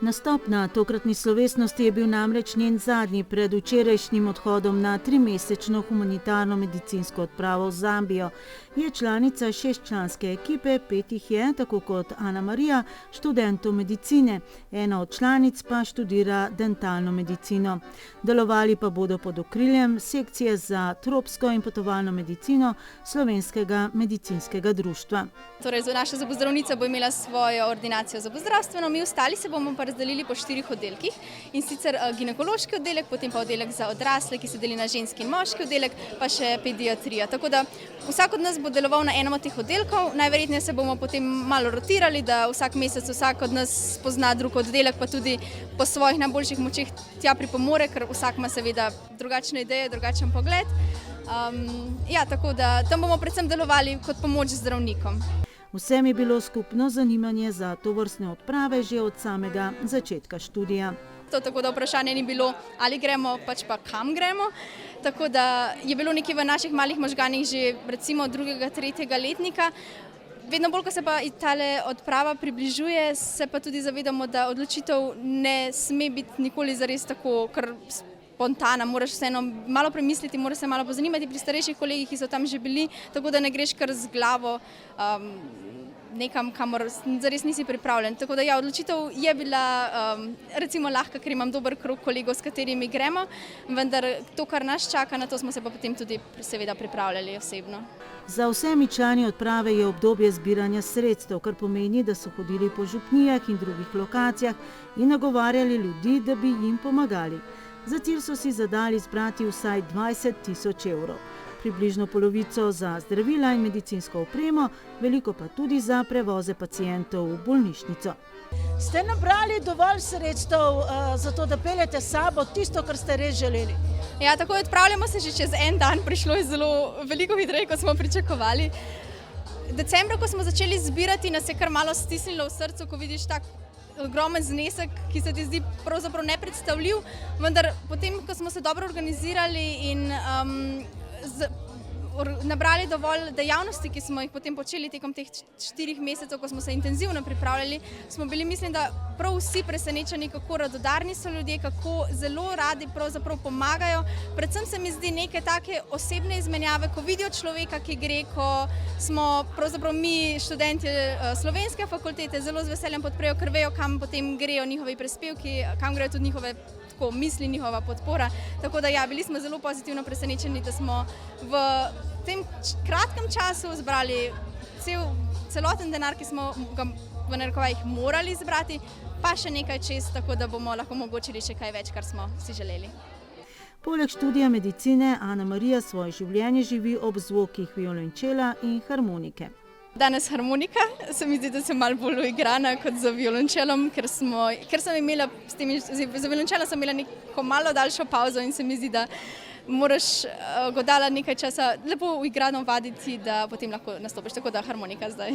Nastop na tokratni slovesnosti je bil namreč njen zadnji pred včerajšnjim odhodom na 3-mesečno humanitarno medicinsko odpravo v Zambijo. Je članica 6-članske ekipe, 5 jih je, tako kot Ana Marija, študentov medicine. Ena od članic pa študira dentalno medicino. Delovali pa bodo pod okriljem sekcije za tropsko in potovalno medicino Slovenskega medicinskega društva. Torej, naša zobozdravnica bo imela svojo ordinacijo zobozdravstveno, mi ostali se bomo pa razdelili po 4 oddelkih, in sicer ginekološki oddelek, potem pa oddelek za odrasle, ki se deli na ženski in moški oddelek, pa še pediatrija. Tako da vsak od nas bo deloval na enem od teh oddelkov, najverjetneje se bomo potem malo rotirali, da vsak mesec vsak od nas pozna drug oddelek, pa tudi po svojih najboljših močeh tja pripomore, ker vsak ima seveda drugačne ideje, drugačen pogled. Tako da tam bomo predvsem delovali kot pomoč zdravnikom. Vsem je bilo skupno zanimanje za tovrstne odprave že od samega začetka študija. Tako da vprašanje ni bilo, ali gremo, pač pa kam gremo. Tako da je bilo nekje v naših malih možganih že recimo 2., 3. letnika. Vedno bolj, ko se pa tale odprava približuje, se pa tudi zavedamo, da odločitev ne sme biti nikoli zares tako kar spontana. Moraš vseeno malo premisliti, moraš se malo pozanimati pri starejših kolegih, ki so tam že bili, tako da ne greš kar z glavo nekam, kamor zares nisi pripravljen. Tako da odločitev je bila recimo lahka, ker imam dober krog kolegov, s katerimi gremo, vendar to, kar nas čaka, na to smo se pa potem tudi seveda pripravljali osebno. Za vsemi člani odprave je obdobje zbiranja sredstev, kar pomeni, da so hodili po župnijah in drugih lokacijah in nagovarjali ljudi, da bi jim pomagali. Za cilj so si zadali zbrati vsaj 20.000 evrov. Približno polovico za zdravila in medicinsko opremo, veliko pa tudi za prevoze pacientov v bolnišnico. Ste nabrali dovolj sredstev za to, da peljete s sabo tisto, kar ste res želeli? Ja, tako odpravljamo se že čez en dan, prišlo je zelo veliko hitreje, kot smo pričakovali. Decembra, ko smo začeli zbirati, nas je kar malo stisnilo v srcu, ko vidiš tak ogromen znesek, ki se ti zdi pravzaprav nepredstavljiv, vendar potem, ko smo se dobro organizirali in nabrali dovolj dejavnosti, ki smo jih potem počeli tekom teh 4 mesecev, ko smo se intenzivno pripravljali, smo bili, mislim, da prav vsi presenečeni, kako radodarni so ljudje, kako zelo radi pravzaprav pomagajo. Predvsem se mi zdi neke take osebne izmenjave, ko vidijo človeka, ki gre, ko smo pravzaprav mi študenti Slovenske fakultete zelo z veseljem podprejo, ker vejo, kam potem grejo njihovi prispevki, kam grejo tudi njihove misli, njihova podpora. Tako da bili smo zelo pozitivno presenečeni, da smo v tem kratkem času zbrali celoten denar, ki smo ga v narekovajih morali zbrati, pa še nekaj čez, tako da bomo lahko omogočili še kaj več, kar smo si želeli. Poleg študija medicine Ana Marija svoje življenje živi ob zvokih violončela in harmonike. Danes harmonika, se mi zdi, da sem malo bolj uigrana kot za violončelom, ker sem imela za violončelom sem imela neko malo daljšo pavzo in se mi zdi, da moraš godala nekaj časa lepo uigrano vaditi, da potem lahko nastopiš, tako da harmonika zdaj.